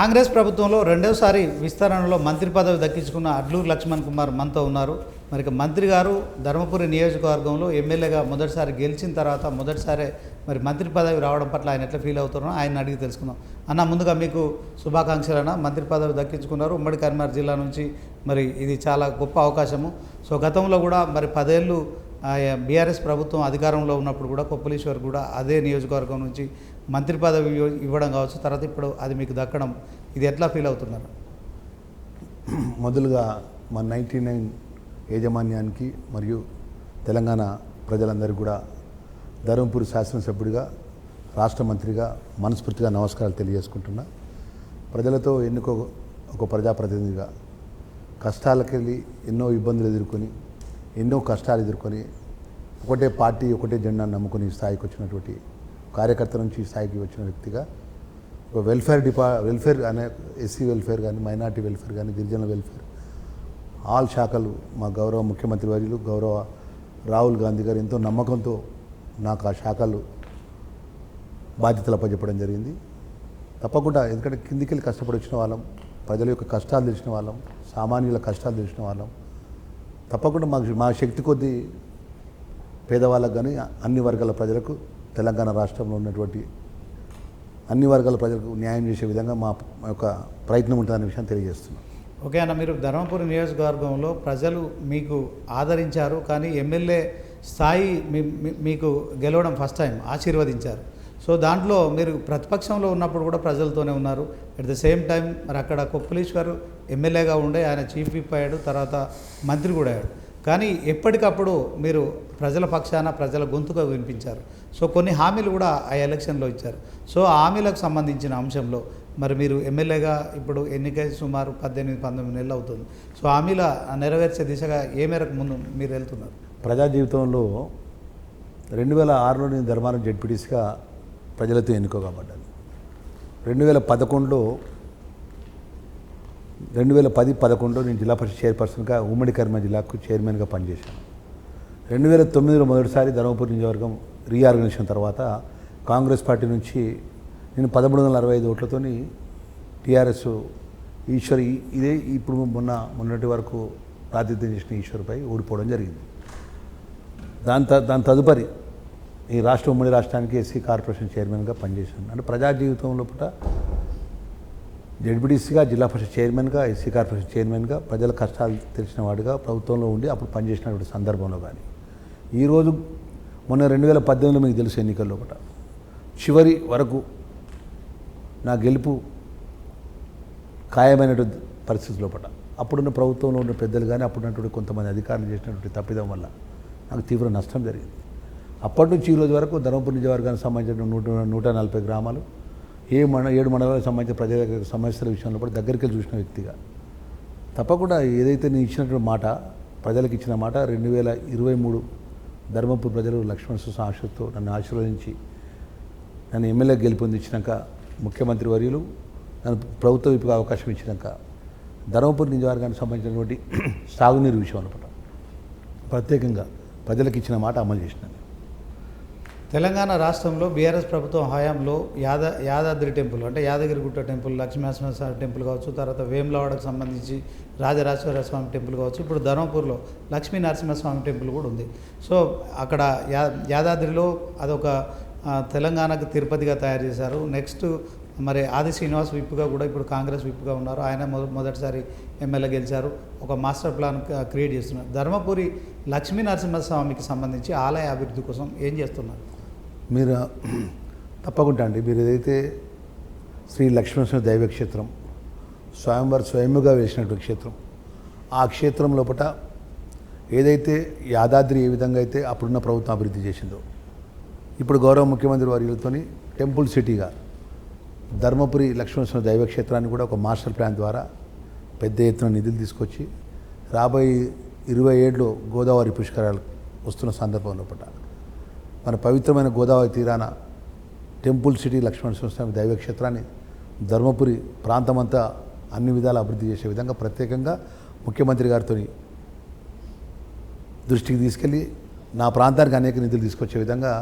కాంగ్రెస్ ప్రభుత్వంలో రెండోసారి విస్తరణలో మంత్రి పదవి దక్కించుకున్న అడ్లూరు లక్ష్మణ్ కుమార్ మనతో ఉన్నారు. మరి మంత్రి గారు ధర్మపురి నియోజకవర్గంలో ఎమ్మెల్యేగా మొదటిసారి గెలిచిన తర్వాత మొదటిసారి మరి మంత్రి పదవి రావడం పట్ల ఆయన ఎట్లా ఫీల్ అవుతారో ఆయన అడిగి తెలుసుకుందాం. అన్న, ముందుగా మీకు శుభాకాంక్షలు అన్న. మంత్రి పదవి దక్కించుకున్నారు ఉమ్మడి కరీంనగర్ జిల్లా నుంచి. మరి ఇది చాలా గొప్ప అవకాశము. సో గతంలో కూడా మరి 10 ఏళ్ళు బీఆర్ఎస్ ప్రభుత్వం అధికారంలో ఉన్నప్పుడు కూడా కొప్పలీశ్వర్ కూడా అదే నియోజకవర్గం నుంచి మంత్రి పదవి ఇవ్వడం కావచ్చు, తర్వాత ఇప్పుడు అది మీకు దక్కడం, ఇది ఎట్లా ఫీల్ అవుతున్నారు? మొదలుగా మా 99 యాజమాన్యానికి మరియు తెలంగాణ ప్రజలందరికీ కూడా ధర్మపురి శాసనసభ్యుడిగా రాష్ట్ర మంత్రిగా మనస్ఫూర్తిగా నమస్కారాలు తెలియజేసుకుంటున్నా. ప్రజలతో ఒక ప్రజాప్రతినిధిగా కష్టాలకెళ్ళి ఎన్నో ఇబ్బందులు ఎదుర్కొని ఎన్నో కష్టాలు ఎదుర్కొని ఒకటే పార్టీ ఒకటే జెండా నమ్ముకుని ఈ స్థాయికి వచ్చినటువంటి కార్యకర్త నుంచి ఈ స్థాయికి వచ్చిన వ్యక్తిగా ఒక వెల్ఫేర్ అనే ఎస్సీ వెల్ఫేర్ కానీ, మైనార్టీ వెల్ఫేర్ కానీ, గిరిజనుల వెల్ఫేర్ ఆల్ శాఖలు మా గౌరవ ముఖ్యమంత్రి వర్యులు గౌరవ రాహుల్ గాంధీ గారు ఎంతో నమ్మకంతో నాకు ఆ శాఖలు బాధ్యతలు అప్పచెప్పడం జరిగింది. తప్పకుండా, ఎందుకంటే కిందికెళ్ళి కష్టపడి వచ్చిన వాళ్ళం, ప్రజల యొక్క కష్టాలు తెలిసిన వాళ్ళం, సామాన్యుల కష్టాలు తెలిసిన వాళ్ళం. తప్పకుండా మా శక్తి కొద్దీ పేదవాళ్ళకు కానీ అన్ని వర్గాల ప్రజలకు, తెలంగాణ రాష్ట్రంలో ఉన్నటువంటి అన్ని వర్గాల ప్రజలకు న్యాయం చేసే విధంగా మా యొక్క ప్రయత్నం ఉంటుందనే విషయాన్ని తెలియజేస్తున్నాం. ఓకే అన్న, మీరు ధర్మపురి నియోజకవర్గంలో ప్రజలు మీకు ఆదరించారు, కానీ ఎమ్మెల్యే స్థాయి మీకు గెలవడం ఫస్ట్ టైం ఆశీర్వదించారు. సో దాంట్లో మీరు ప్రతిపక్షంలో ఉన్నప్పుడు కూడా ప్రజలతోనే ఉన్నారు. అట్ ద సేమ్ టైం మరి అక్కడ కొప్పలీశ్వర్ ఎమ్మెల్యేగా ఉండే ఆయన చీఫ్ విప్ అయ్యాడు, తర్వాత మంత్రి కూడా అయ్యాడు. కానీ ఎప్పటికప్పుడు మీరు ప్రజల పక్షాన ప్రజల గొంతుగా వినిపించారు. సో కొన్ని హామీలు కూడా ఆ ఎలక్షన్లో ఇచ్చారు. సో ఆ హామీలకు సంబంధించిన అంశంలో మరి మీరు ఎమ్మెల్యేగా ఇప్పుడు ఎన్నికై సుమారు 18-19 నెలలు అవుతుంది. సో హామీల నెరవేర్చే దిశగా ఏ మేరకు ముందు మీరు వెళ్తున్నారు? ప్రజా జీవితంలో 2006లో నేను ధర్మారం జెడ్పీటీసీగా ప్రజలతో ఎన్నుకోబడ్డాను. 2011లో 2010-11లో నేను జిల్లా పరిషత్ చైర్పర్సన్గా ఉమ్మడి కరీంనగర్ జిల్లాకు చైర్మన్గా పనిచేశాను. 2009లో మొదటిసారి ధర్మపురి నియోజకవర్గం రీఆర్గనైజేషన్ తర్వాత కాంగ్రెస్ పార్టీ నుంచి నేను 1365 ఓట్లతో టీఆర్ఎస్ ఈశ్వర్ ఇదే ఇప్పుడు మొన్నటి వరకు ప్రాతినిధ్యం చేసిన ఈశ్వర్పై ఓడిపోవడం జరిగింది. దాని తదుపరి ఈ ఉమ్మడి రాష్ట్రానికి ఎస్సీ కార్పొరేషన్ చైర్మన్గా పనిచేశాను. అంటే ప్రజా జీవితంలో పూట జెడ్పీటీసీగా, జిల్లా పరిషత్ చైర్మన్గా, ఎస్సీ కార్పొరేషన్ చైర్మన్గా, ప్రజల కష్టాలు తెలిసిన వాడిగా ప్రభుత్వంలో ఉండి అప్పుడు పనిచేసినటువంటి సందర్భంలో కానీ ఈరోజు మొన్న 2018లో మీకు తెలుసు ఎన్నికల్లో పూట చివరి వరకు నా గెలుపు ఖాయమైనటువంటి పరిస్థితుల్లో పూట అప్పుడున్న ప్రభుత్వంలో ఉన్న పెద్దలు కానీ అప్పుడున్నటువంటి కొంతమంది అధికారులు చేసినటువంటి తప్పిదం వల్ల నాకు తీవ్ర నష్టం జరిగింది. అప్పటి నుంచి ఈరోజు వరకు ధర్మపురి నియోజకవర్గానికి సంబంధించిన 140 గ్రామాలు, 7 మండలాలకు సంబంధించిన ప్రజల సమస్యల విషయంలో కూడా దగ్గరికి వెళ్ళి చూసిన వ్యక్తిగా తప్పకుండా ఏదైతే నేను ఇచ్చినటువంటి మాట, ప్రజలకు ఇచ్చిన మాట 2023 ధర్మపురి ప్రజలు లక్ష్మణ ఆశతో నన్ను ఆశీర్వదించి నన్ను ఎమ్మెల్యే గెలుపొందించినాక, ముఖ్యమంత్రి వర్యులు నన్ను ప్రభుత్వ విప్పుగా అవకాశం ఇచ్చినాక ధర్మపురి నియోజకవర్గానికి సంబంధించినటువంటి సాగునీరు విషయం అనమాట ప్రత్యేకంగా ప్రజలకు ఇచ్చిన మాట అమలు చేసినాను. తెలంగాణ రాష్ట్రంలో బీఆర్ఎస్ ప్రభుత్వం హయాంలో యాదాద్రి టెంపుల్ అంటే యాదగిరిగుట్ట టెంపుల్, లక్ష్మీనరసింహస్వామి టెంపుల్ కావచ్చు, తర్వాత వేములవాడకు సంబంధించి రాజరాజేశ్వర స్వామి టెంపుల్ కావచ్చు, ఇప్పుడు ధర్మపూర్లో లక్ష్మీ నరసింహస్వామి టెంపుల్ కూడా ఉంది. సో అక్కడ యాదాద్రిలో అదొక తెలంగాణకు తిరుపతిగా తయారు చేశారు. నెక్స్ట్ మరి ఆది శ్రీనివాస్ విప్పుగా కూడా ఇప్పుడు కాంగ్రెస్ విప్పుగా ఉన్నారు. ఆయన మొదటిసారి ఎమ్మెల్యే గెలిచారు. ఒక మాస్టర్ ప్లాన్ క్రియేట్ చేస్తున్నారు. ధర్మపురి లక్ష్మీ నరసింహస్వామికి సంబంధించి ఆలయ అభివృద్ధి కోసం ఏం చేస్తున్నారు? మీరు తప్పకుండా అండి, మీరు ఏదైతే శ్రీ లక్ష్మీనరసింహ దైవక్షేత్రం స్వయంగా వేసినటువంటి క్షేత్రం, ఆ క్షేత్రం లోపల ఏదైతే యాదాద్రి ఏ విధంగా అయితే అప్పుడున్న ప్రభుత్వం అభివృద్ధి చేసిందో, ఇప్పుడు గౌరవ ముఖ్యమంత్రి వర్యులతో టెంపుల్ సిటీగా ధర్మపురి లక్ష్మీనరసింహ దైవక్షేత్రాన్ని కూడా ఒక మాస్టర్ ప్లాన్ ద్వారా పెద్ద ఎత్తున నిధులు తీసుకొచ్చి రాబోయే 27లో గోదావరి పుష్కరాలు వస్తున్న సందర్భంలో పట్ల మన పవిత్రమైన గోదావరి తీరాన టెంపుల్ సిటీ లక్ష్మీనరసింహస్వామి దైవక్షేత్రాన్ని ధర్మపురి ప్రాంతమంతా అన్ని విధాలు అభివృద్ధి చేసే విధంగా ప్రత్యేకంగా ముఖ్యమంత్రి గారితో దృష్టికి తీసుకెళ్ళి నా ప్రాంతానికి అనేక నిధులు తీసుకొచ్చే విధంగా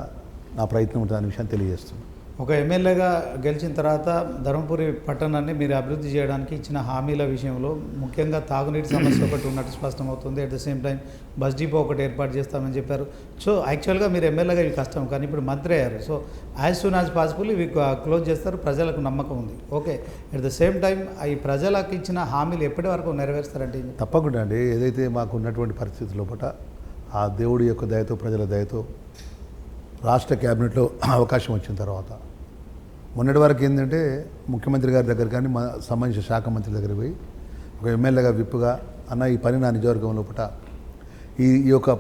నా ప్రయత్నం ఉంటుందనే విషయాన్ని తెలియజేస్తున్నాను. ఒక ఎమ్మెల్యేగా గెలిచిన తర్వాత ధర్మపురి పట్టణాన్ని మీరు అభివృద్ధి చేయడానికి ఇచ్చిన హామీల విషయంలో ముఖ్యంగా తాగునీటి సమస్య ఒకటి ఉన్నట్టు స్పష్టమవుతుంది. At the same time bus depot ఒకటి ఏర్పాటు చేస్తామని చెప్పారు. సో యాక్చువల్గా మీరు ఎమ్మెల్యేగా ఇవి కష్టం, కానీ ఇప్పుడు మంత్రి అయ్యారు. So as soon as possible ఇవి క్లోజ్ చేస్తారు, ప్రజలకు నమ్మకం ఉంది. Okay, at the same time ఈ ప్రజలకు ఇచ్చిన హామీలు ఎప్పటి వరకు నెరవేరుస్తారంటే? తప్పకుండా అండి. ఏదైతే మాకు ఉన్నటువంటి పరిస్థితి లోపల ఆ దేవుడి యొక్క దయతో, ప్రజల దయతో రాష్ట్ర క్యాబినెట్లో అవకాశం వచ్చిన తర్వాత మొన్నటి వరకు ఏంటంటే ముఖ్యమంత్రి గారి దగ్గర కానీ మా సంబంధించిన శాఖ మంత్రి దగ్గర పోయి ఒక ఎమ్మెల్యేగా విప్పుగా అన్న ఈ పని నా నియోజకవర్గం లోపల ఈ యొక్క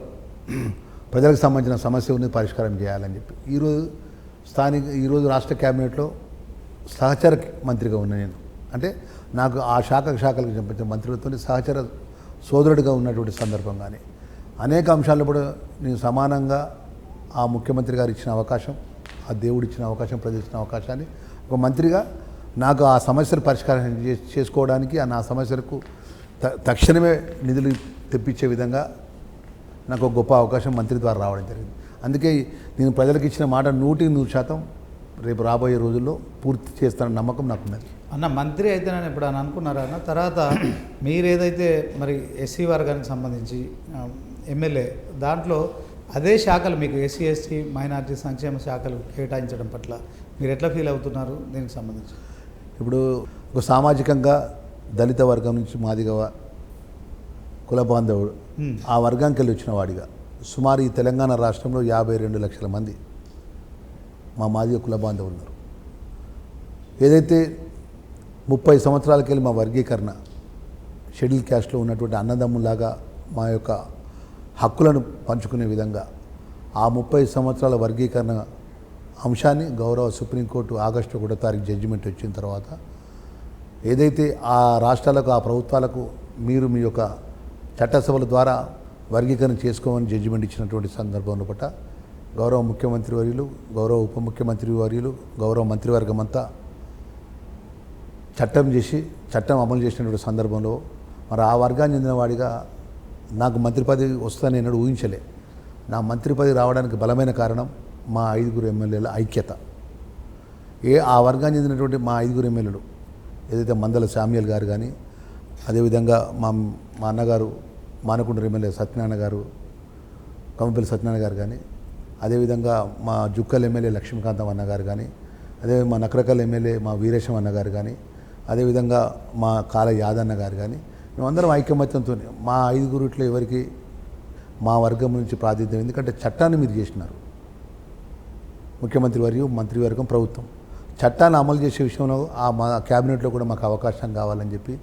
ప్రజలకు సంబంధించిన సమస్య ఉంది, పరిష్కారం చేయాలని చెప్పి ఈరోజు రాష్ట్ర క్యాబినెట్లో సహచర మంత్రిగా ఉన్నా నేను. అంటే నాకు ఆ శాఖలకు సంబంధించిన మంత్రులతో సహచర సోదరుడిగా ఉన్నటువంటి సందర్భం కానీ అనేక అంశాల్లో కూడా నేను సమానంగా ఆ ముఖ్యమంత్రి గారు ఇచ్చిన అవకాశం, ఆ దేవుడు ఇచ్చిన అవకాశం, ప్రజలు ఇచ్చిన అవకాశాన్ని ఒక మంత్రిగా నాకు ఆ సమస్యలు పరిష్కారం చేసుకోవడానికి నా సమస్యలకు తక్షణమే నిధులు తెప్పించే విధంగా నాకు ఒక గొప్ప అవకాశం మంత్రి ద్వారా రావడం జరిగింది. అందుకే నేను ప్రజలకు ఇచ్చిన మాట 100% రేపు రాబోయే రోజుల్లో పూర్తి చేస్తానన్న నమ్మకం నాకున్నది. అన్న మంత్రి అయితే నేను ఇప్పుడు అని అనుకున్నారా అన్న? తర్వాత మీరు ఏదైతే మరి ఎస్సీ వర్గానికి సంబంధించి ఎమ్మెల్యే దాంట్లో అదే శాఖలు మీకు ఎస్సీ ఎస్టీ మైనారిటీ సంక్షేమ శాఖలు కేటాయించడం పట్ల మీరు ఎట్లా ఫీల్ అవుతున్నారు దీనికి సంబంధించి? ఇప్పుడు ఒక సామాజికంగా దళిత వర్గం నుంచి మాదిగ కుల బాంధవుడు ఆ వర్గానికి వెళ్ళి వచ్చిన వాడిగా సుమారు ఈ తెలంగాణ రాష్ట్రంలో 52 లక్షల మంది మా మాదిగ కుల బాంధవులు ఉన్నారు. ఏదైతే 30 సంవత్సరాలకి వెళ్ళి మా వర్గీకరణ షెడ్యూల్ క్యాస్ట్లో ఉన్నటువంటి అన్నదమ్ములాగా మా యొక్క హక్కులను పంచుకునే విధంగా ఆ 30 సంవత్సరాల వర్గీకరణ అంశాన్ని గౌరవ సుప్రీంకోర్టు ఆగస్టు 1వ తారీఖు జడ్జిమెంట్ వచ్చిన తర్వాత ఏదైతే ఆ రాష్ట్రాలకు, ఆ ప్రభుత్వాలకు మీరు మీ యొక్క చట్టసభల ద్వారా వర్గీకరణ చేసుకోమని జడ్జిమెంట్ ఇచ్చినటువంటి సందర్భంలో పట్ల గౌరవ ముఖ్యమంత్రి వర్యులు, గౌరవ ఉప ముఖ్యమంత్రి వర్యులు, గౌరవ మంత్రివర్గం అంతా చట్టం అమలు చేసినటువంటి సందర్భంలో మరి ఆ వర్గాన్ని చెందిన వాడిగా నాకు మంత్రి పదవి వస్తుందని నేను ఊహించలే. నా మంత్రి పదవి రావడానికి బలమైన కారణం మా 5 ఎమ్మెల్యేల ఐక్యత. ఆ వర్గాన్ని చెందినటువంటి మా 5 ఎమ్మెల్యేలు ఏదైతే మందల శామ్యుల్ గారు కానీ, అదేవిధంగా మా అన్నగారు మానకొండ ఎమ్మెల్యే సత్యనారాయణ గారు, కమ్మపల్లి సత్యనారాయణ గారు కానీ, అదేవిధంగా మా జుక్కల్ ఎమ్మెల్యే లక్ష్మీకాంతం అన్నగారు కానీ, అదే మా నకరకల్ ఎమ్మెల్యే మా వీరేశం అన్నగారు కానీ, అదేవిధంగా మా కాల యాదన్న గారు కానీ, మేమందరం ఐకమత్యంతో మా 5 ఎవరికి మా వర్గం నుంచి ప్రాతినిధ్యం. ఎందుకంటే చట్టాన్ని మీరు చేసినారు, ముఖ్యమంత్రి వర్యు, మంత్రివర్గం, ప్రభుత్వం చట్టాన్ని అమలు చేసే విషయంలో మా క్యాబినెట్లో కూడా మాకు అవకాశం కావాలని చెప్పి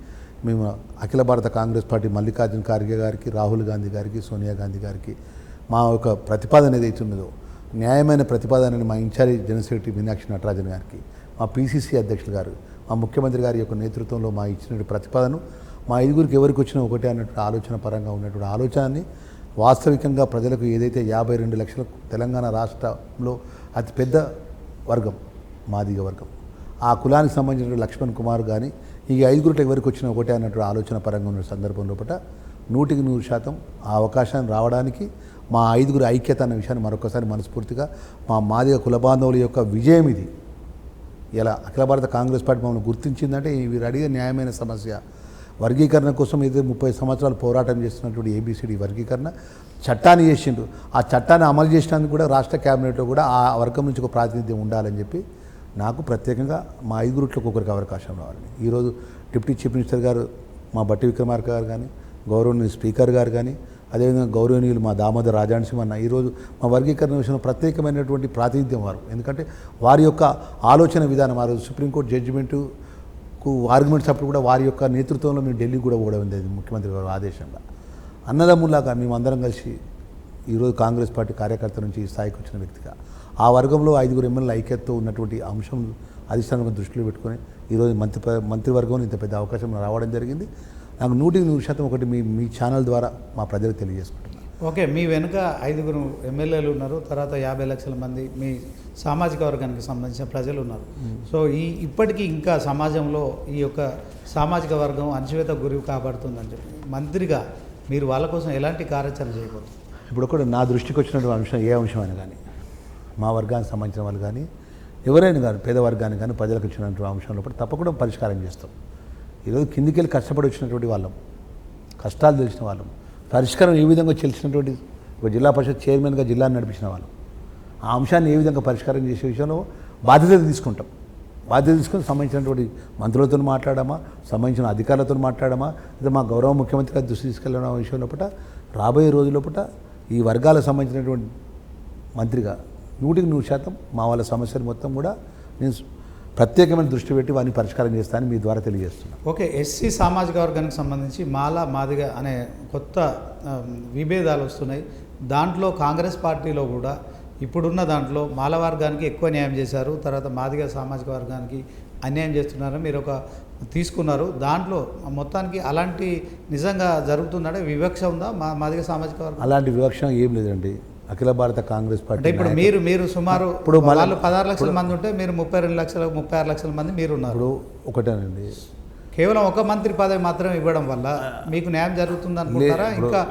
మేము అఖిల భారత కాంగ్రెస్ పార్టీ మల్లికార్జున ఖార్గే గారికి, రాహుల్ గాంధీ గారికి, సోనియా గాంధీ గారికి మా యొక్క ప్రతిపాదన ఏదైతే ఉన్నదో న్యాయమైన ప్రతిపాదనని మా incharge general secretary Meenakshi Natarajan గారికి, మా పిసిసి అధ్యక్షులు గారు, మా ముఖ్యమంత్రి గారి యొక్క నేతృత్వంలో మా ఇచ్చిన ప్రతిపాదన మా 5 ఎవరికి వచ్చినా ఒకటే అన్నట్టు ఆలోచన పరంగా ఉన్నటువంటి ఆలోచనని వాస్తవికంగా ప్రజలకు ఏదైతే 52 లక్షల తెలంగాణ రాష్ట్రంలో అతిపెద్ద వర్గం మాదిగ వర్గం, ఆ కులానికి సంబంధించిన లక్ష్మణ్ కుమార్ కానీ ఈ 5 ఎవరికి వచ్చినా ఒకటే అన్నట్టు ఆలోచన పరంగా ఉన్న సందర్భంలో 100% ఆ అవకాశాన్ని రావడానికి మా 5 ఐక్యత అన్న విషయాన్ని మరొకసారి మనస్ఫూర్తిగా మా మాదిగ కుల బాంధవుల యొక్క విజయం ఇది. ఇలా అఖిల భారత కాంగ్రెస్ పార్టీ మమ్మల్ని గుర్తించిందంటే వీరు అడిగే న్యాయమైన సమస్య వర్గీకరణ కోసం ఏదైతే 30 సంవత్సరాలు పోరాటం చేస్తున్నటువంటి ఏబిసిడి వర్గీకరణ చట్టాన్ని చేసిండు. ఆ చట్టాన్ని అమలు చేసినందుకు కూడా రాష్ట్ర క్యాబినెట్లో కూడా ఆ వర్గం నుంచి ఒక ప్రాతినిధ్యం ఉండాలని చెప్పి నాకు ప్రత్యేకంగా మా 5 ఒకరికి అవకాశం రావాలని ఈరోజు డిప్యూటీ చీఫ్ మినిస్టర్ గారు మా బట్టి విక్రమార్క గారు కానీ, గౌరవనీయులు స్పీకర్ గారు కానీ, అదేవిధంగా గౌరవనీయులు మా దామోదర్ రాజానసింహన్న ఈరోజు మా వర్గీకరణ విషయంలో ప్రత్యేకమైనటువంటి ప్రాతినిధ్యం వారు. ఎందుకంటే వారి యొక్క ఆలోచన విధానం ఆ రోజు సుప్రీంకోర్టు జడ్జిమెంటుకు ఆర్గ్యుమెంట్స్ అప్పుడు కూడా వారి యొక్క నేతృత్వంలో మేము ఢిల్లీ కూడా పోవడం జరిగింది ముఖ్యమంత్రి గారు ఆదేశంగా. అన్నదమ్ములాగా మేమందరం కలిసి ఈరోజు కాంగ్రెస్ పార్టీ కార్యకర్త నుంచి ఈ స్థాయికి వచ్చిన వ్యక్తిగా ఆ వర్గంలో 5 ఎమ్మెల్యేల ఐక్యతతో ఉన్నటువంటి అంశం అధిష్టానంగా దృష్టిలో పెట్టుకొని ఈరోజు మంత్రివర్గంలో ఇంత పెద్ద అవకాశం రావడం జరిగింది. నాకు 100% ఒకటి మీ ఛానల్ ద్వారా మా ప్రజలకు తెలియజేసుకుంటున్నాను. ఓకే, మీ వెనుక 5 ఎమ్మెల్యేలు ఉన్నారు, తర్వాత 50 లక్షల మంది మీ సామాజిక వర్గానికి సంబంధించిన ప్రజలు ఉన్నారు. సో ఇప్పటికీ ఇంకా సమాజంలో ఈ యొక్క సామాజిక వర్గం అణచివేత గురి కాబడుతుందని చెప్పి మంత్రిగా మీరు వాళ్ళ కోసం ఎలాంటి కార్యాచరణ చేయబోతున్నారు? ఇప్పుడు ఒకటి నా దృష్టికి వచ్చినటువంటి అంశం ఏ అంశమైనా కానీ మా వర్గానికి సంబంధించిన వాళ్ళు కానీ ఎవరైనా కానీ పేదవర్గానికి కానీ ప్రజలకు ఇచ్చినటువంటి అంశం లోపల తప్పకుండా పరిష్కారం చేస్తాం. ఈరోజు కిందికి వెళ్ళి కష్టపడి వచ్చినటువంటి వాళ్ళం, కష్టాలు తెలిసిన వాళ్ళం, పరిష్కారం ఏ విధంగా తెలిసినటువంటి ఒక జిల్లా పరిషత్ చైర్మన్గా జిల్లాను నడిపించిన వాళ్ళం. ఆ అంశాన్ని ఏ విధంగా పరిష్కారం చేసే విషయంలో బాధ్యత తీసుకుంటాం. బాధ్యత తీసుకుని సంబంధించినటువంటి మంత్రులతో మాట్లాడమా, సంబంధించిన అధికారులతో మాట్లాడమా, లేదా మా గౌరవ ముఖ్యమంత్రి గారి దృష్టి తీసుకెళ్ళడం విషయం లోపల రాబోయే రోజుల ఈ వర్గాలకు సంబంధించినటువంటి మంత్రిగా 100% మా వాళ్ళ సమస్యలు మొత్తం కూడా నేను ప్రత్యేకమైన దృష్టి పెట్టి వారిని పరిష్కారం చేస్తానని మీ ద్వారా తెలియజేస్తున్నాను. ఓకే, ఎస్సీ సామాజిక వర్గానికి సంబంధించి మాదిగ అనే కొత్త విభేదాలు వస్తున్నాయి. దాంట్లో కాంగ్రెస్ పార్టీలో కూడా ఇప్పుడున్న దాంట్లో మాల వర్గానికి ఎక్కువ న్యాయం చేశారు, తర్వాత మాదిగ సామాజిక వర్గానికి అన్యాయం చేస్తున్నారని మీరు ఒక తీసుకున్నారు. దాంట్లో మొత్తానికి అలాంటి నిజంగా జరుగుతుందంటే వివక్ష ఉందా మాదిగ సామాజిక వర్గం? అలాంటి వివక్ష ఏం లేదండి. అఖిల భారత కాంగ్రెస్ పార్టీ అంటే ఇప్పుడు మీరు సుమారు ఇప్పుడు వాళ్ళు 16 లక్షల మంది ఉంటే మీరు 32 లక్షల 36 లక్షల మంది మీరు ఉన్నారు. ఒకటేనండి, కేవలం ఒక మంత్రి పదవి మాత్రం ఇవ్వడం వల్ల మీకు న్యాయం జరుగుతుంది అనుకుంటారా? ఇంకా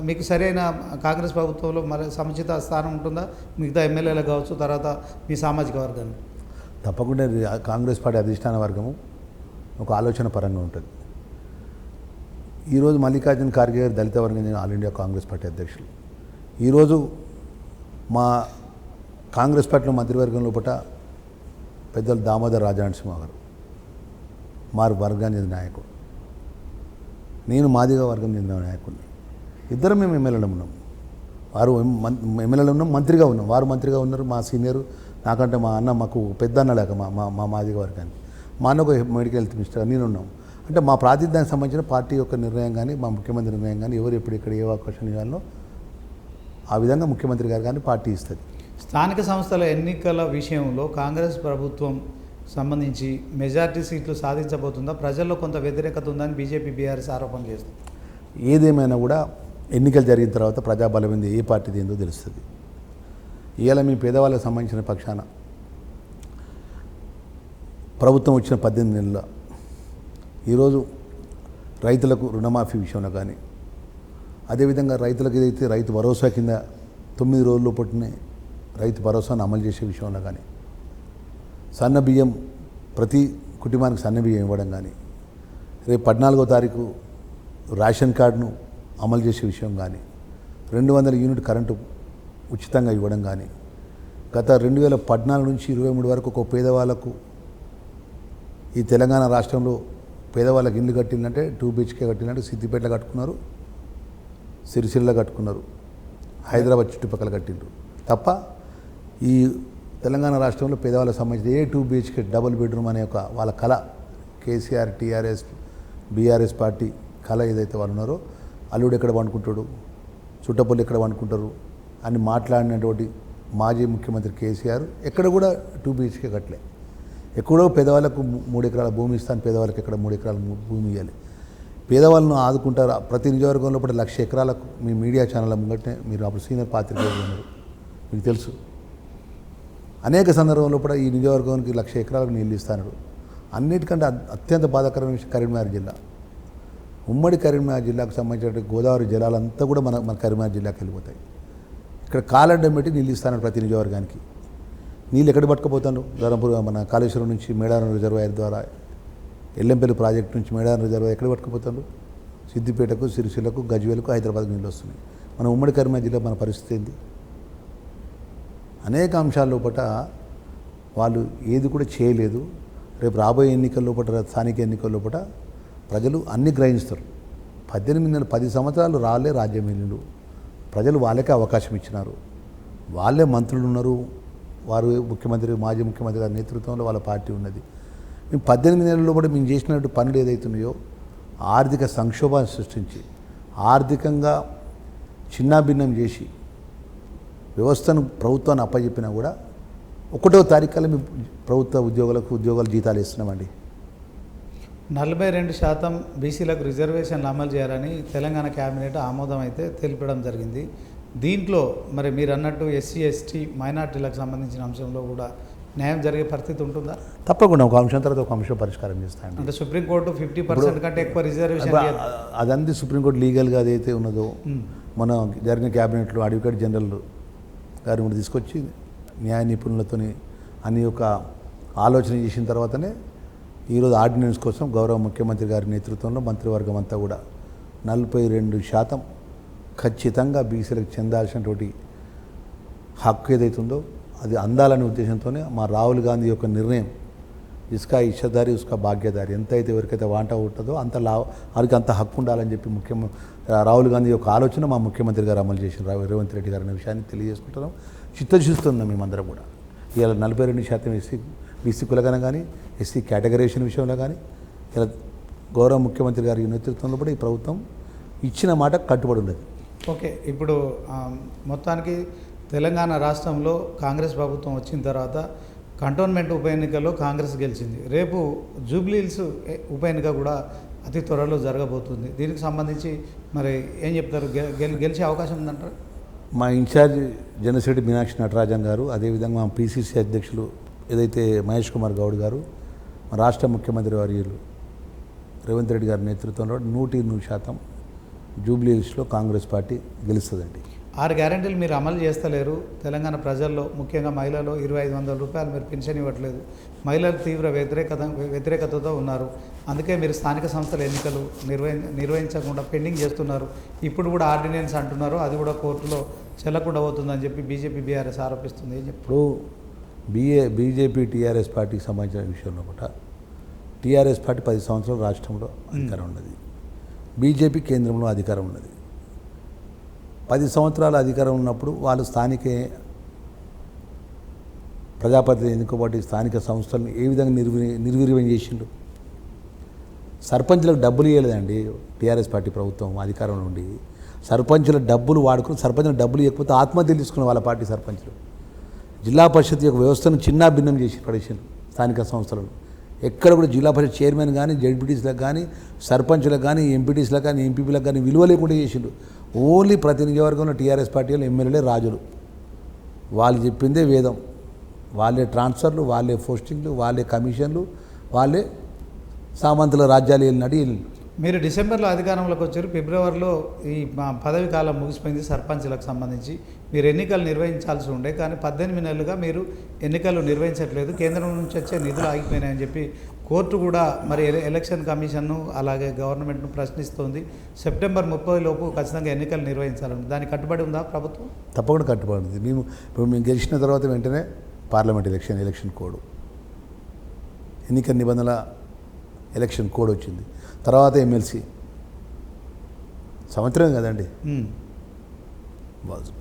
మీకు సరైన కాంగ్రెస్ ప్రభుత్వంలో మరి సముచిత స్థానం ఉంటుందా మిగతా ఎమ్మెల్యేలకు కావచ్చు, తర్వాత మీ సామాజిక వర్గాన్ని? తప్పకుండా కాంగ్రెస్ పార్టీ అధిష్టాన వర్గము ఒక ఆలోచన పరంగా ఉంటుంది. ఈరోజు మల్లికార్జున ఖార్గే గారు దళిత వర్గం ఆల్ ఇండియా కాంగ్రెస్ పార్టీ అధ్యక్షులు. ఈరోజు మా కాంగ్రెస్ పార్టీలో మంత్రివర్గం లోపల పెద్దలు దామోదర్ రాజనరసింహ గారు మా వర్గానికి చెందిన నాయకుడు, నేను మాదిగ వర్గం చెందిన నాయకుడిని. ఇద్దరం మేము ఎమ్మెల్యేలు ఉన్నాం. వారు ఎమ్మెల్యేలు ఉన్నాం, మంత్రిగా ఉన్నాం. వారు మంత్రిగా ఉన్నారు. మా సీనియర్ నాకంటే మా అన్న, మాకు పెద్ద అన్న లేక మా మాదిగ వర్గానికి. మా అన్న ఒక మెడికల్ హెల్త్ మినిస్టర్, నేను ఉన్నాం. అంటే మా ప్రాతినిధ్యానికి సంబంధించిన పార్టీ యొక్క నిర్ణయం కానీ, మా ముఖ్యమంత్రి నిర్ణయం కానీ, ఎవరు ఎప్పుడు ఏ అవకాశం ఇవ్వాలో ఆ విధంగా ముఖ్యమంత్రి గారు కానీ పార్టీ ఇస్తుంది. స్థానిక సంస్థల ఎన్నికల విషయంలో కాంగ్రెస్ ప్రభుత్వం సంబంధించి మెజార్టీ సీట్లు సాధించబోతుందా? ప్రజల్లో కొంత వ్యతిరేకత ఉందని బీజేపీ బీఆర్ఎస్ ఆరోపణలు చేస్తుంది. ఏదేమైనా కూడా ఎన్నికలు జరిగిన తర్వాత ప్రజాబలం ఏంది, ఏ పార్టీది ఏందో తెలుస్తుంది. ఇవాళ మీ పేదవాళ్ళకి సంబంధించిన పక్షాన ప్రభుత్వం వచ్చిన 18 నెలల ఈరోజు రైతులకు రుణమాఫీ విషయంలో కానీ, అదేవిధంగా రైతులకు ఏదైతే రైతు భరోసా కింద 9 రోజుల్లో పుట్టిన రైతు భరోసాను అమలు చేసే విషయంలో కానీ, సన్న బియ్యం ప్రతి కుటుంబానికి సన్న బియ్యం ఇవ్వడం కానీ, రేపు 14వ తారీఖు రేషన్ కార్డును అమలు చేసే విషయం కానీ, 200 యూనిట్ కరెంటు ఉచితంగా ఇవ్వడం కానీ, గత 2014 నుంచి 23 వరకు ఒక పేదవాళ్ళకు ఈ తెలంగాణ రాష్ట్రంలో పేదవాళ్ళకి ఇల్లు కట్టిందంటే 2 BHK కట్టిందంటే సిద్దిపేటలో కట్టుకున్నారు, సిరిసిల్ల కట్టుకున్నారు, హైదరాబాద్ చుట్టుపక్కల కట్టిండ్రు తప్ప ఈ తెలంగాణ రాష్ట్రంలో పేదవాళ్ళకి సంబంధించి 2 BHK డబుల్ బెడ్రూమ్ అనే ఒక వాళ్ళ కళ, కేసీఆర్ టీఆర్ఎస్ బీఆర్ఎస్ పార్టీ కళ ఏదైతే వాళ్ళు ఉన్నారో, అల్లుడు ఎక్కడ పండుకుంటాడు, చుట్టపల్లి ఎక్కడ పండుకుంటారు అని మాట్లాడినటువంటి మాజీ ముఖ్యమంత్రి కేసీఆర్ ఎక్కడ కూడా 2 BHK కట్టలే. ఎక్కడో పేదవాళ్ళకు 3 ఎకరాల భూమి ఇస్తాను, పేదవాళ్ళకి ఎక్కడ 3 ఎకరాల భూమి ఇవ్వాలి. పేదవాళ్ళను ఆదుకుంటారు. ప్రతి నియోజకవర్గంలో కూడా 1,00,000 ఎకరాలకు మీ మీడియా ఛానళ్ళ ముంగట్నే మీరు అప్పుడు సీనియర్ పాత్రికేయులు ఉన్నారు, మీకు తెలుసు. అనేక సందర్భంలో కూడా ఈ నియోజకవర్గానికి 1,00,000 ఎకరాలకు నీళ్ళు ఇస్తాడు. అన్నిటికంటే అత్యంత బాధాకరమైన విషయం కరీంనగర్ జిల్లా. ఉమ్మడి కరీంనగర్ జిల్లాకు సంబంధించిన గోదావరి జలాలంతా కూడా మన కరీంనగర్ జిల్లాకి వెళ్ళిపోతాయి. ఇక్కడ కాలడ్డం పెట్టి నీళ్ళు ఇస్తాను ప్రతి నియోజకవర్గానికి. నీళ్ళు ఎక్కడ పట్టుకుపోతాను? ధర్మపుర మన కాళేశ్వరం నుంచి మేడారం రిజర్వాయర్ ద్వారా, ఎల్లంపల్లి ప్రాజెక్టు నుంచి మేడారం రిజర్వాయర్ ఎక్కడ పట్టుకుపోతాను? సిద్దిపేటకు, సిరిసిల్లకు, గజ్వేలకు, హైదరాబాద్కు నీళ్ళు వస్తున్నాయి. మన ఉమ్మడి కరీంనగర్ జిల్లా మన పరిస్థితి ఏంది? అనేక అంశాల లోపల వాళ్ళు ఏది కూడా చేయలేదు. రేపు రాబోయే ఎన్నికల లోపల, స్థానిక ఎన్నికల లోపల ప్రజలు అన్ని గ్రహిస్తారు. 18 నెలలు 10 సంవత్సరాలు రాలే రాజ్యం వెళ్ళిండు. ప్రజలు వాళ్ళకే అవకాశం ఇచ్చినారు. వాళ్ళే మంత్రులు ఉన్నారు, వారు ముఖ్యమంత్రి, మాజీ ముఖ్యమంత్రి గారి నేతృత్వంలో వాళ్ళ పార్టీ ఉన్నది. మేము 18 నెలల్లో కూడా మేము చేసినట్టు పనులు ఏదైతున్నాయో ఆర్థిక సంక్షోభాన్ని సృష్టించి, ఆర్థికంగా చిన్నాభిన్నం చేసి వ్యవస్థను ప్రభుత్వాన్ని అప్పచెప్పినా కూడా 1వ తారీఖులో మేము ప్రభుత్వ ఉద్యోగాలు జీతాలు ఇస్తున్నామండి. 42% బీసీలకు రిజర్వేషన్లు అమలు చేయాలని తెలంగాణ క్యాబినెట్ ఆమోదం అయితే తెలిపడం జరిగింది. దీంట్లో మరి మీరు అన్నట్టు ఎస్సీ ఎస్టీ మైనార్టీలకు సంబంధించిన అంశంలో కూడా న్యాయం జరిగే పరిస్థితి ఉంటుందా? తప్పకుండా ఒక అంశం తర్వాత ఒక అంశం పరిష్కారం చేస్తాను. అంటే సుప్రీంకోర్టు 50% కంటే ఎక్కువ రిజర్వేషన్ అదంతా సుప్రీంకోర్టు లీగల్గా అదైతే ఉన్నదో మన జరిగిన క్యాబినెట్లో అడ్వకేట్ జనరల్ గారిని కూడా తీసుకొచ్చి న్యాయ నిపుణులతో అని ఒక ఆలోచన చేసిన తర్వాతనే ఈరోజు ఆర్డినెన్స్ కోసం గౌరవ ముఖ్యమంత్రి గారి నేతృత్వంలో మంత్రివర్గం అంతా కూడా 42% ఖచ్చితంగా బీసీలకు చెందాల్సినటువంటి హక్కు ఏదైతుందో అది అందాలనే ఉద్దేశంతోనే మా రాహుల్ గాంధీ యొక్క నిర్ణయం ఇసుక ఇచ్చదారి ఉస్కా భాగ్యదారి ఎంతైతే ఎవరికైతే వాంట ఉంటుందో వారికి అంత హక్కు ఉండాలని చెప్పి రాహుల్ గాంధీ యొక్క ఆలోచన మా ముఖ్యమంత్రి గారు అమలు చేసిన రేవంత్ రెడ్డి గారు అనే విషయాన్ని తెలియజేసుకుంటున్నాం. చిత్తశుస్తున్నాం మేమందరం కూడా. ఇవాళ 42% బీసీ కులగన కానీ ఎస్సీ కేటగరేషన్ విషయంలో కానీ ఇలా గౌరవ ముఖ్యమంత్రి గారి నేతృత్వంలో కూడా ఈ ప్రభుత్వం ఇచ్చిన మాట కట్టుబడి ఉన్నది. ఓకే, ఇప్పుడు మొత్తానికి తెలంగాణ రాష్ట్రంలో కాంగ్రెస్ ప్రభుత్వం వచ్చిన తర్వాత కంటోన్మెంట్ ఉప ఎన్నికల్లో కాంగ్రెస్ గెలిచింది. రేపు జూబ్లీహిల్స్ ఉప ఎన్నిక కూడా అతి త్వరలో జరగబోతుంది. దీనికి సంబంధించి మరి ఏం చెప్తారు? గెలిచే అవకాశం ఉందంటారు? మా ఇన్ఛార్జ్ జనసేటి మీనాక్షి నటరాజన్ గారు, అదేవిధంగా మా పిసిసి అధ్యక్షులు ఏదైతే మహేష్ కుమార్ గౌడ్ గారు, మా రాష్ట్ర ముఖ్యమంత్రి వర్యులు రేవంత్ రెడ్డి గారి నేతృత్వంలో 100% జూబ్లీహిల్స్లో కాంగ్రెస్ పార్టీ గెలుస్తుందండి. 6 గ్యారెంటీలు మీరు అమలు చేస్తలేరు. తెలంగాణ ప్రజల్లో ముఖ్యంగా మహిళలు 2500 రూపాయలు మీరు పెన్షన్ ఇవ్వట్లేదు. మహిళలు తీవ్ర వ్యతిరేకతతో ఉన్నారు. అందుకే మీరు స్థానిక సంస్థల ఎన్నికలు నిర్వహించకుండా పెండింగ్ చేస్తున్నారు. ఇప్పుడు కూడా ఆర్డినెన్స్ అంటున్నారు, అది కూడా కోర్టులో చెల్లకుండా పోతుందని చెప్పి బీజేపీ బీఆర్ఎస్ ఆరోపిస్తుంది. ఏం చెప్పు? బీజేపీ టీఆర్ఎస్ పార్టీకి సంబంధించిన విషయంలో కూడా టీఆర్ఎస్ పార్టీ 10 సంవత్సరాలు రాష్ట్రంలో అధికారం ఉన్నది, బీజేపీ కేంద్రంలో అధికారం ఉన్నది. 10 సంవత్సరాల అధికారం ఉన్నప్పుడు వాళ్ళు స్థానిక ప్రజాప్రతినిధులు ఎన్నుకోబట్టి స్థానిక సంస్థలను ఏ విధంగా నిర్వీర్యం చేసిండు. సర్పంచులకు డబ్బులు ఇవ్వలేదండి టీఆర్ఎస్ పార్టీ ప్రభుత్వం అధికారంలో ఉండి. సర్పంచుల డబ్బులు వాడుకుని సర్పంచుల డబ్బులు ఇవ్వకపోతే ఆత్మహత్యలు తీసుకున్న వాళ్ళ పార్టీ సర్పంచులు. జిల్లా పరిషత్ యొక్క వ్యవస్థను చిన్నాభిన్నం చేసి పడేసారు స్థానిక సంస్థలను. ఎక్కడ కూడా జిల్లా పరిషత్ చైర్మన్ కానీ జడ్పీటీసీలకు కానీ సర్పంచులకు కానీ ఎంపీటీసీలకు కానీ ఎంపీపీలకు కానీ విలువ లేకుండా చేసిండు. ఓన్లీ ప్రతి నియోజకవర్గంలో టీఆర్ఎస్ పార్టీలో ఎమ్మెల్యేలే రాజులు. వాళ్ళు చెప్పిందే వేదం. వాళ్ళే ట్రాన్స్ఫర్లు, వాళ్ళే పోస్టింగ్లు, వాళ్ళే కమిషన్లు, వాళ్ళే సామంతుల రాజ్యాలు వెళ్ళినట్టు వెళ్ళి. మీరు డిసెంబర్లో అధికారంలోకి వచ్చారు. ఫిబ్రవరిలో ఈ పదవి కాలం ముగిసిపోయింది సర్పంచ్లకు సంబంధించి. మీరు ఎన్నికలు నిర్వహించాల్సి ఉండే, కానీ 18 నెలలుగా మీరు ఎన్నికలు నిర్వహించట్లేదు. కేంద్రం నుంచి వచ్చే నిధులు ఆగిపోయినాయని చెప్పి కోర్టు కూడా మరి ఎలక్షన్ కమిషన్ను అలాగే గవర్నమెంట్ను ప్రశ్నిస్తోంది. సెప్టెంబర్ 30 లోపు ఖచ్చితంగా ఎన్నికలు నిర్వహించాలని. దానికి కట్టుబడి ఉందా ప్రభుత్వం? తప్పకుండా కట్టుబడి ఉంది. మేము గెలిచిన తర్వాత వెంటనే పార్లమెంట్ ఎలక్షన్ కోడ్, ఎన్నికల నిబంధనల ఎలక్షన్ కోడ్ వచ్చింది. తర్వాత ఎమ్మెల్సీ సంవత్సరం కదండి,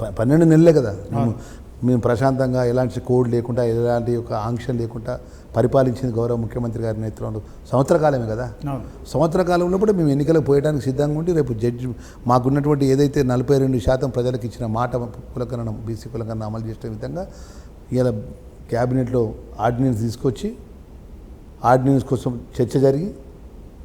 12 నెలలే కదా. మేము ప్రశాంతంగా ఎలాంటి కోడ్ లేకుండా ఎలాంటి ఒక ఆంక్షలు లేకుండా పరిపాలించింది గౌరవ ముఖ్యమంత్రి గారి నేతృత్వంలో సంవత్సర కాలమే కదా. సంవత్సర కాలంలో కూడా మేము ఎన్నికలకు పోయడానికి సిద్ధంగా ఉండి రేపు జడ్జి మాకున్నటువంటి ఏదైతే 42% ప్రజలకు ఇచ్చిన మాట కులగణన బీసీ కులగణన అమలు చేసే విధంగా ఇలా క్యాబినెట్లో ఆర్డినెన్స్ తీసుకొచ్చి ఆర్డినెన్స్ కోసం చర్చ జరిగి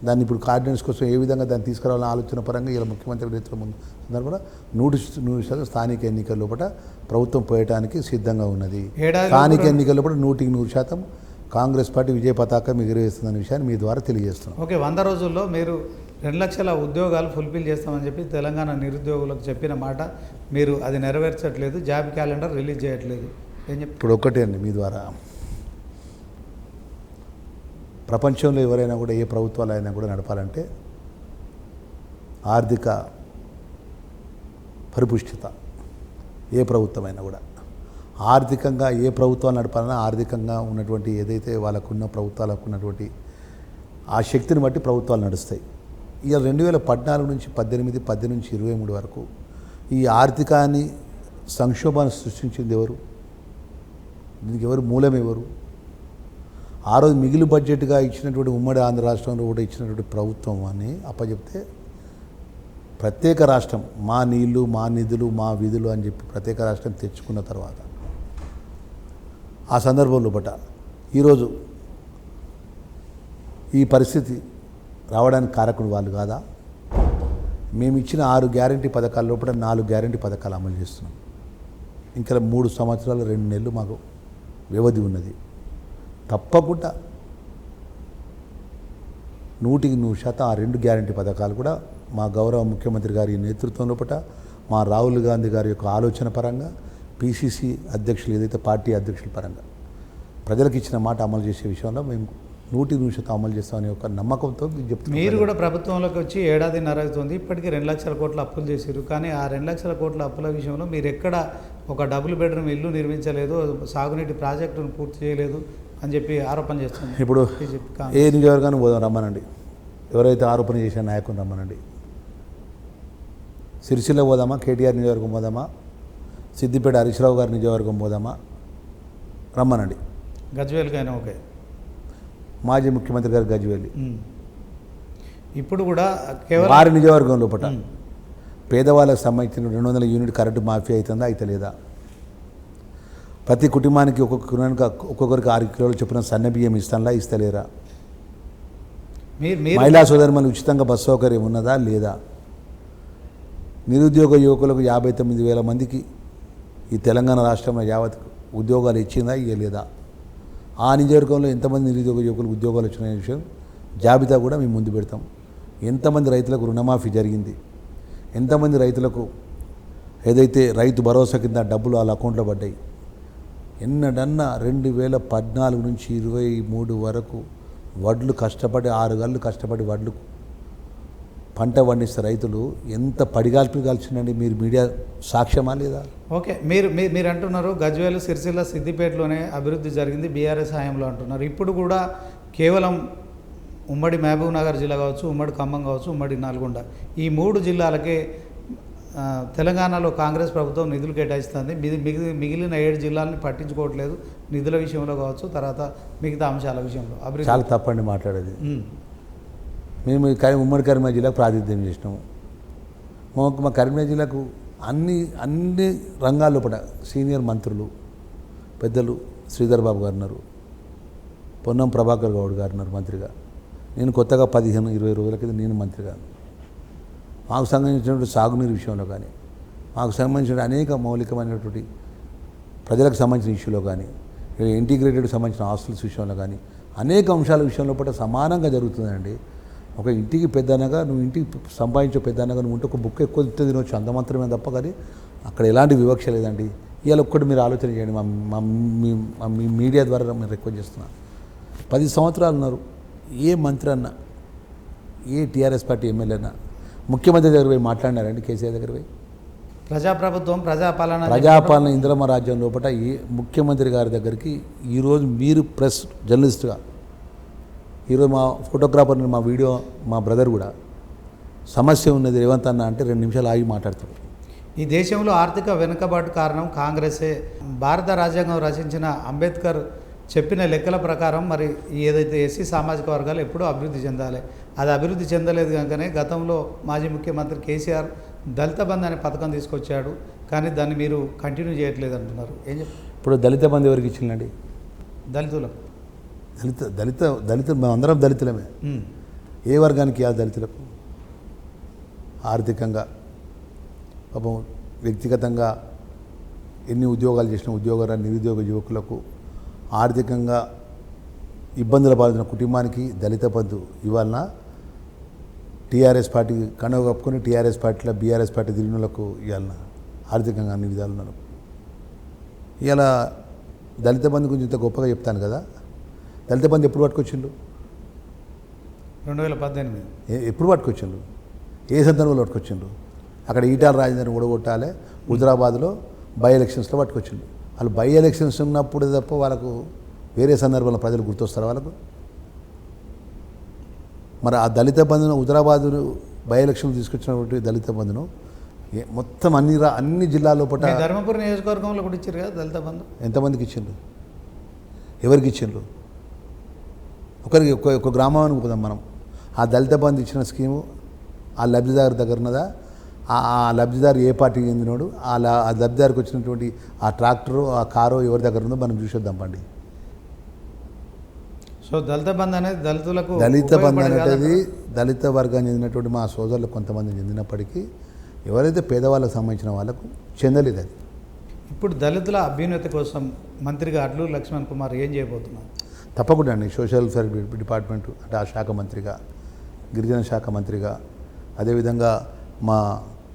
దాన్ని ఇప్పుడు ఆర్డినెన్స్ కోసం ఏ విధంగా దాన్ని తీసుకురావాలని ఆలోచన పరంగా ఇలా ముఖ్యమంత్రి నేతృత్వం ముందు సందర్భంగా 100% స్థానిక ఎన్నికల లోపల ప్రభుత్వం పోయడానికి సిద్ధంగా ఉన్నది. స్థానిక ఎన్నికల లోపల 100% కాంగ్రెస్ పార్టీ విజయ పతాకం ఎగురవేస్తుందనే విషయాన్ని మీ ద్వారా తెలియజేస్తున్నాం. ఓకే, 100 రోజుల్లో మీరు 2 లక్షల ఉద్యోగాలు ఫుల్ఫిల్ చేస్తామని చెప్పి తెలంగాణ నిరుద్యోగులకు చెప్పిన మాట మీరు అది నెరవేర్చట్లేదు. జాబ్ క్యాలెండర్ రిలీజ్ చేయట్లేదు. ఏం చెప్తారు? ఇప్పుడు ఒక్కటే అండి, మీ ద్వారా ప్రపంచంలో ఎవరైనా కూడా ఏ ప్రభుత్వాలు అయినా కూడా నడపాలంటే ఆర్థిక పరిపుష్టిత, ఏ ప్రభుత్వమైనా కూడా ఆర్థికంగా ఏ ప్రభుత్వాలు నడపాలన్నా ఆర్థికంగా ఉన్నటువంటి ఏదైతే వాళ్ళకున్న ప్రభుత్వాలకు ఉన్నటువంటి ఆ శక్తిని బట్టి ప్రభుత్వాలు నడుస్తాయి. ఇక 2014 నుంచి 18, 10 నుంచి 23 వరకు ఈ ఆర్థికాన్ని సంక్షోభాన్ని సృష్టించింది ఎవరు? దీనికి ఎవరు మూలం? ఎవరు? ఆ రోజు మిగిలి బడ్జెట్గా ఇచ్చినటువంటి ఉమ్మడి ఆంధ్ర రాష్ట్రంలో కూడా ఇచ్చినటువంటి ప్రభుత్వం అని అప్పచెప్తే ప్రత్యేక రాష్ట్రం, మా నీళ్లు మా నిధులు మా విధులు అని చెప్పి ప్రత్యేక రాష్ట్రం తెచ్చుకున్న తర్వాత ఆ సందర్భంలో బట్ట ఈరోజు ఈ పరిస్థితి రావడానికి కారకుడు వాళ్ళు కాదా? మేము ఇచ్చిన 6 గ్యారంటీ పథకాల లోపల 4 గ్యారంటీ పథకాలు అమలు చేస్తున్నాం. ఇంకా 3 సంవత్సరాలు 2 నెలలు మాకు వ్యవధి ఉన్నది. తప్పకుండా 100% ఆ 2 గ్యారంటీ పథకాలు కూడా మా గౌరవ ముఖ్యమంత్రి గారి నేతృత్వంలో పట మా రాహుల్ గాంధీ గారి యొక్క ఆలోచన పరంగా పిసిసి అధ్యక్షులు ఏదైతే పార్టీ అధ్యక్షుల పరంగా ప్రజలకు ఇచ్చిన మాట అమలు చేసే విషయంలో మేము 100% అమలు చేస్తామనే ఒక నమ్మకంతో చెప్తున్నాం. మీరు కూడా ప్రభుత్వంలోకి వచ్చి ఏడాదిన్నర అవుతుంది, ఇప్పటికీ 2 లక్షల కోట్ల అప్పులు చేశారు. కానీ ఆ 2 లక్షల కోట్ల అప్పుల విషయంలో మీరు ఎక్కడ ఒక డబుల్ బెడ్రూమ్ ఇల్లు నిర్మించలేదు, సాగునీటి ప్రాజెక్టును పూర్తి చేయలేదు అని చెప్పి ఆరోపణ చేస్తుంది. ఇప్పుడు బీజేపీ ఏ నియోజకవర్గాన్ని పోదాం రమ్మనండి, ఎవరైతే ఆరోపణ చేసిన నాయకుని రమ్మనండి. సిరిసిల్ల పోదామా, కేటీఆర్ నియోజకవర్గం పోదామా, సిద్దిపేట హరీష్ రావు గారి నియోజకవర్గం పోదామా, రమ్మనండి. గజ్వేల్కైనా ఓకే. మాజీ ముఖ్యమంత్రి గారు గజ్వేలి ఇప్పుడు కూడా కేవలం వారి నియోజకవర్గం లోపల పేదవాళ్ళకు సంబంధించిన 200 యూనిట్ కరెంటు మాఫీ అవుతుందా అయితే లేదా, ప్రతి కుటుంబానికి ఒక్కొక్కరికి 6 కిలోలు చొప్పున సన్న బియ్యం ఇస్తలేరా, మీరు మహిళా సోదరులు ఉచితంగా బస్సు సౌకర్యం ఉన్నదా లేదా, నిరుద్యోగ యువకులకు 59,000 మందికి ఈ తెలంగాణ రాష్ట్రంలో యావత్ ఉద్యోగాలు ఇచ్చిందా ఇవ్వలేదా, ఆ నియోజకవర్గంలో ఎంతమంది నిరుద్యోగ యువకులకు ఉద్యోగాలు వచ్చిన విషయం జాబితా కూడా మేము ముందు పెడతాం. ఎంతమంది రైతులకు రుణమాఫీ జరిగింది, ఎంతమంది రైతులకు ఏదైతే రైతు భరోసా కింద డబ్బులు వాళ్ళ అకౌంట్లో పడ్డాయి, ఎన్నడన్నా 2014 నుంచి 23 వరకు వడ్లు కష్టపడి 6 గళ్ళు కష్టపడి వడ్లు పంట పండిస్తే రైతులు ఎంత పడిగాల్పి కాల్చిందండి. మీరు మీడియా సాక్ష్యమా లేదా? ఓకే, మీరు అంటున్నారు గజ్వేల్, సిరిసిల్ల, సిద్దిపేటలోనే అభివృద్ధి జరిగింది బీఆర్ఎస్ హయాంలో అంటున్నారు. ఇప్పుడు కూడా కేవలం ఉమ్మడి మహబూబ్ నగర్ జిల్లా కావచ్చు, ఉమ్మడి ఖమ్మం కావచ్చు, ఉమ్మడి నల్గొండ, ఈ 3 జిల్లాలకే తెలంగాణలో కాంగ్రెస్ ప్రభుత్వం నిధులు కేటాయిస్తుంది. మిగిలిన 7 జిల్లాలని పట్టించుకోవట్లేదు, నిధుల విషయంలో కావచ్చు, తర్వాత మిగతా అంశాల విషయంలో అభివృద్ధి. చాలా తప్పండి మాట్లాడేది. మేము ఉమ్మడి కరీంనగర్ జిల్లాకు ప్రాతినిధ్యం చేసినాము. మా కరీంనగర్ జిల్లాకు అన్ని రంగాల్లో పడ సీనియర్ మంత్రులు పెద్దలు శ్రీధర్ బాబు గారు ఉన్నారు, పొన్నం ప్రభాకర్ గౌడ్ గారు ఉన్నారు మంత్రిగా. నేను కొత్తగా 15-20 రోజుల కింద నేను మంత్రిగా. మాకు సంబంధించినటువంటి సాగునీరు విషయంలో కానీ, మాకు సంబంధించిన అనేక మౌలికమైనటువంటి ప్రజలకు సంబంధించిన ఇష్యూలో కానీ, ఇంటిగ్రేటెడ్ సంబంధించిన హాస్టల్స్ విషయంలో కానీ అనేక అంశాల విషయంలో పట్ల సమానంగా జరుగుతుందండి. ఒక ఇంటికి పెద్దనగా నువ్వు ఇంటికి సంపాదించే పెద్దనగా నువ్వు ఉంటే ఒక బుక్ ఎక్కువ తినవచ్చు, అంత మాత్రమే తప్ప. కానీ అక్కడ ఎలాంటి వివక్ష లేదండి. ఇవాళ ఒక్కటి మీరు ఆలోచన చేయండి. మీ మీడియా ద్వారా మీరు రిక్వెస్ట్ చేస్తున్నాను. 10 సంవత్సరాలు ఉన్నారు, ఏ మంత్రి అన్నా, ఏ టీఆర్ఎస్ పార్టీ ఎమ్మెల్యే అన్నా ముఖ్యమంత్రి దగ్గర పోయి మాట్లాడినారండి? కేసీఆర్ దగ్గర పోయి ప్రజాప్రభుత్వం, ప్రజాపాలన ఇందిరమ్మ రాజ్యం లోపల ఏ ముఖ్యమంత్రి గారి దగ్గరికి ఈరోజు మీరు ప్రెస్ జర్నలిస్ట్గా, ఈరోజు మా ఫోటోగ్రాఫర్, మా వీడియో, మా బ్రదర్ కూడా సమస్య ఉన్నది రేవంత్ అన్న అంటే 2 నిమిషాలు ఆగి మాట్లాడతాడు. ఈ దేశంలో ఆర్థిక వెనుకబాటు కారణం కాంగ్రెసే. భారత రాజ్యాంగం రచించిన అంబేద్కర్ చెప్పిన లెక్కల ప్రకారం మరి ఏదైతే ఎస్సీ సామాజిక వర్గాలు ఎప్పుడూ అభివృద్ధి చెందాలి, అది అభివృద్ధి చెందలేదు కనుకనే గతంలో మాజీ ముఖ్యమంత్రి కేసీఆర్ దళిత బంధు అనే పథకం తీసుకొచ్చాడు. కానీ దాన్ని మీరు కంటిన్యూ చేయట్లేదు అంటున్నారు. ఏం ఇప్పుడు దళిత బంధు ఎవరికి ఇచ్చిందండి? దళితులకు. దళిత మేమందరం దళితులమే. ఏ వర్గానికి ఆ దళితులకు? ఆర్థికంగా పాపం వ్యక్తిగతంగా ఎన్ని ఉద్యోగాలు చేసిన నిరుద్యోగ యువకులకు, ఆర్థికంగా ఇబ్బందుల పాల్గొన్న కుటుంబానికి దళిత బంధు ఇవ్వాలన్నా టీఆర్ఎస్ పార్టీ కండవ కప్పుకొని టీఆర్ఎస్ పార్టీలో బీఆర్ఎస్ పార్టీ తిరిగినలకు ఇవ్వాలన్నా ఆర్థికంగా అన్ని విధాలు ఉన్నారు. ఇలా దళిత బంధు గురించి ఇంత గొప్పగా చెప్తాను కదా. దళిత బంధు ఎప్పుడు పట్టుకొచ్చిండు? 2018. ఎప్పుడు పట్టుకొచ్చిండు? ఏ సందర్భంలో పట్టుకొచ్చిండు? అక్కడ ఈటాల రాజేందర్ని ఓడగొట్టాలి, హుజరాబాద్లో బై ఎలక్షన్స్లో పట్టుకొచ్చిండు. వాళ్ళు బై ఎలక్షన్స్ ఉన్నప్పుడు తప్ప వాళ్ళకు వేరే సందర్భంలో ప్రజలు గుర్తొస్తారు వాళ్ళకు. మరి ఆ దళిత బంధును హుజరాబాద్ బై ఎలక్షన్లు తీసుకొచ్చినటువంటి దళిత బంధును మొత్తం అన్ని జిల్లాల్లో పట్ల ధర్మపురి నియోజకవర్గంలో కూడా ఇచ్చారు కదా దళిత బంధు. ఎంతమందికి ఇచ్చిండ్రు? ఎవరికి ఇచ్చిండ్రు? ఒక గ్రామానికి పోదాం మనం. ఆ దళిత బంధు ఇచ్చిన స్కీము ఆ లబ్ధిదారు దగ్గర ఉన్నదా? ఆ లబ్ధిదారు ఏ పార్టీకి చెందినోడు, ఆ లబ్ధిదారికి వచ్చినటువంటి ఆ ట్రాక్టరు, ఆ కారు ఎవరి దగ్గర ఉందో మనం చూసేద్దాం పండి. సో దళిత బంధు అనేది దళిత బంధు అనేది దళిత వర్గానికి చెందినటువంటి మా సోదరులకు కొంతమంది చెందినప్పటికీ ఎవరైతే పేదవాళ్ళకు సంబంధించిన వాళ్ళకు చెందలేదు. అది ఇప్పుడు దళితుల అభ్యున్నతి కోసం మంత్రిగా అడ్లూరి లక్ష్మణ్ కుమార్ ఏం చేయబోతున్నారు? తప్పకుండా అండి. సోషల్ వెల్ఫేర్ డిపార్ట్మెంట్ అంటే ఆ శాఖ మంత్రిగా, గిరిజన శాఖ మంత్రిగా, అదేవిధంగా మా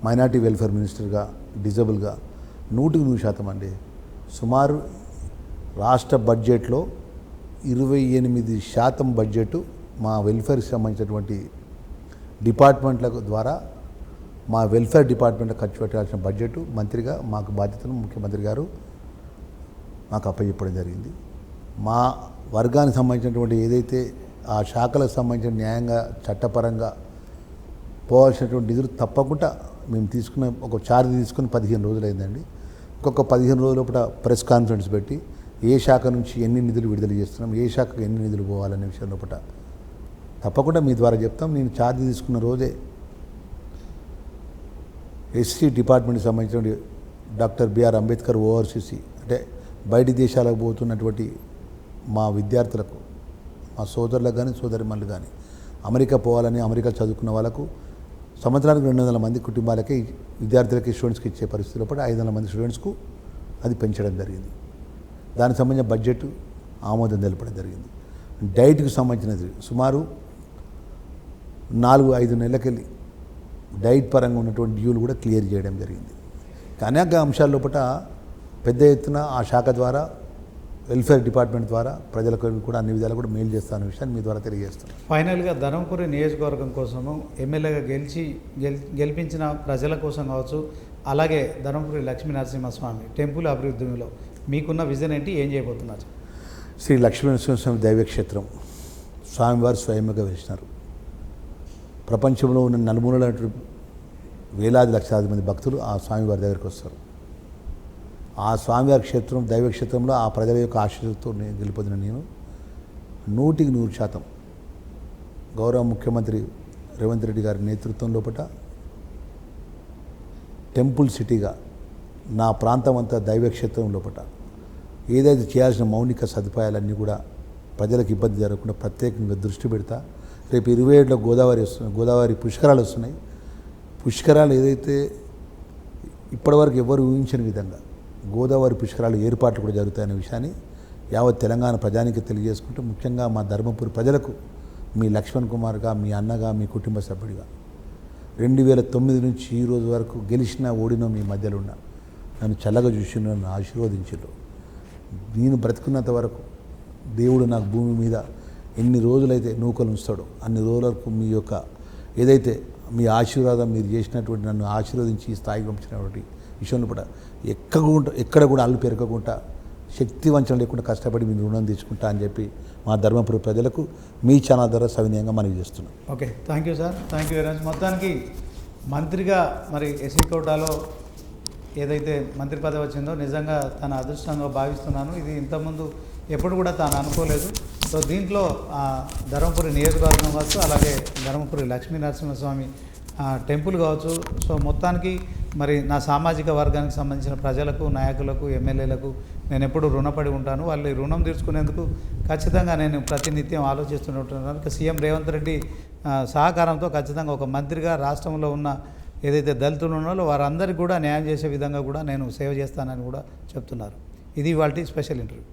మైనార్టీ వెల్ఫేర్ మినిస్టర్గా, డిజబుల్గా 100% అండి. సుమారు రాష్ట్ర బడ్జెట్లో 28% బడ్జెట్ మా వెల్ఫేర్కి సంబంధించినటువంటి డిపార్ట్మెంట్లకు ద్వారా మా వెల్ఫేర్ డిపార్ట్మెంట్ ఖర్చు పెట్టాల్సిన బడ్జెట్ మంత్రిగా మాకు బాధ్యతను ముఖ్యమంత్రి గారు మాకు అప్పచెప్పడం జరిగింది. మా వర్గానికి సంబంధించినటువంటి ఏదైతే ఆ శాఖలకు సంబంధించిన న్యాయంగా చట్టపరంగా పోవాల్సినటువంటి నిధులు తప్పకుండా మేము తీసుకున్న ఒక చార్జ్ తీసుకుని 15 రోజులు అయిందండి. ఇంకొక 15 రోజుల లోపల ప్రెస్ కాన్ఫరెన్స్ పెట్టి ఏ శాఖ నుంచి ఎన్ని నిధులు విడుదల చేస్తున్నాం, ఏ శాఖకు ఎన్ని నిధులు పోవాలనే విషయం లోపల తప్పకుండా మీ ద్వారా చెప్తాం. నేను ఛార్జ్ తీసుకున్న రోజే ఎస్సీ డిపార్ట్మెంట్కి సంబంధించిన డాక్టర్ బిఆర్ అంబేద్కర్ ఓఆర్సీసీ అంటే బయటి దేశాలకు పోతున్నటువంటి మా విద్యార్థులకు, మా సోదరులకు కానీ సోదరిమణులు కానీ అమెరికా పోవాలని అమెరికా చదువుకున్న వాళ్ళకు సంవత్సరానికి 200 మంది కుటుంబాలకి విద్యార్థులకి స్టూడెంట్స్కి ఇచ్చే పరిస్థితుల్లో కూడా 500 మంది స్టూడెంట్స్కు అది పెంచడం జరిగింది. దానికి సంబంధించిన బడ్జెట్ ఆమోదం తెలపడం జరిగింది. డైట్కి సంబంధించినది సుమారు 4-5 నెలలకెళ్ళి డైట్ పరంగా ఉన్నటువంటి డ్యూలు కూడా క్లియర్ చేయడం జరిగింది. అనేక అంశాల లోపల పెద్ద ఎత్తున ఆ శాఖ ద్వారా వెల్ఫేర్ డిపార్ట్మెంట్ ద్వారా ప్రజలకు కూడా అన్ని విధాలు కూడా మేలు చేస్తానన్న విషయాన్ని మీ ద్వారా తెలియజేస్తున్నాను. ఫైనల్గా ధర్మపురి నియోజకవర్గం కోసము ఎమ్మెల్యేగా గెలిపించిన ప్రజల కోసం కావచ్చు, అలాగే ధర్మపురి లక్ష్మీ నరసింహస్వామి టెంపుల్ అభివృద్ధిలో మీకున్న విజన్ ఏంటి, ఏం చేయబోతున్నారు? శ్రీ లక్ష్మీ నరసింహస్వామి దైవక్షేత్రం స్వామివారు స్వయంగా వెలిసినారు. ప్రపంచంలో ఉన్న నలుమూలల వేలాది లక్షలాది మంది భక్తులు ఆ స్వామివారి దగ్గరికి వస్తారు. ఆ స్వామివారి క్షేత్రం దైవక్షేత్రంలో ఆ ప్రజల యొక్క ఆశీస్సుతో నేను గెలుపొందిన నేను 100% గౌరవ ముఖ్యమంత్రి రేవంత్ రెడ్డి గారి నేతృత్వం లోపల టెంపుల్ సిటీగా నా ప్రాంతం అంతా దైవక్షేత్రం లోపల ఏదైతే చేయాల్సిన మౌలిక సదుపాయాలన్నీ కూడా ప్రజలకు ఇబ్బంది జరగకుండా ప్రత్యేకంగా దృష్టి పెడతా. రేపు 27లో గోదావరి పుష్కరాలు వస్తున్నాయి. పుష్కరాలు ఏదైతే ఇప్పటివరకు ఎవరు ఊహించని విధంగా గోదావరి పుష్కరాలు ఏర్పాట్లు కూడా జరుగుతాయనే విషయాన్ని యావత్ తెలంగాణ ప్రజానికి తెలియజేసుకుంటూ, ముఖ్యంగా మా ధర్మపురి ప్రజలకు మీ లక్ష్మణ్ కుమార్గా, మీ అన్నగా, మీ కుటుంబ సభ్యుడిగా 2009 నుంచి ఈ రోజు వరకు గెలిచినా ఓడినో మీ మధ్యలో ఉన్న నన్ను చల్లగా చూసి నన్ను ఆశీర్వదించారు. నేను బ్రతుకున్నంత వరకు దేవుడు నాకు భూమి మీద ఎన్ని రోజులైతే నూకలు ఉంచుతాడో అన్ని రోజుల వరకు మీ యొక్క ఏదైతే మీ ఆశీర్వాదం మీరు చేసినటువంటి నన్ను ఆశీర్వదించి ఈ స్థాయికి పంపించినటువంటి విషయంలో కూడా ఎక్కడ కూడా అల్లు పెరగకుండా శక్తి వంచన లేకుండా కష్టపడి మీరు రుణం తెచ్చుకుంటా అని చెప్పి మా ధర్మపురి ప్రజలకు మీ ఛానల్ ద్వారా సవినయంగా మనవి చేస్తున్నాం. Okay, thank you sir, thank you very much. మొత్తానికి మంత్రిగా మరి ఎస్సీ కోటాలో ఏదైతే మంత్రి పదవి వచ్చిందో నిజంగా తన అదృష్టంగా భావిస్తున్నాను. ఇది ఇంతకుముందు ఎప్పుడు కూడా తాను అనుకోలేదు. సో దీంట్లో ధర్మపురి నియోజకవర్గం కావచ్చు, అలాగే ధర్మపురి లక్ష్మీ నరసింహస్వామి టెంపుల్ కావచ్చు. సో మొత్తానికి మరి నా సామాజిక వర్గానికి సంబంధించిన ప్రజలకు, నాయకులకు, ఎమ్మెల్యేలకు నేను ఎప్పుడు రుణపడి ఉంటాను. వాళ్ళు ఈ రుణం తీర్చుకునేందుకు ఖచ్చితంగా నేను ప్రతినిత్యం ఆలోచిస్తుంటున్నాను. సీఎం రేవంత్ రెడ్డి సహకారంతో ఖచ్చితంగా ఒక మంత్రిగా రాష్ట్రంలో ఉన్న ఏదైతే దళితులు ఉన్నారో వారందరికీ కూడా న్యాయం చేసే విధంగా కూడా నేను సేవ చేస్తానని కూడా చెప్తున్నారు. ఇది ఇవాల్టి స్పెషల్ ఇంటర్వ్యూ.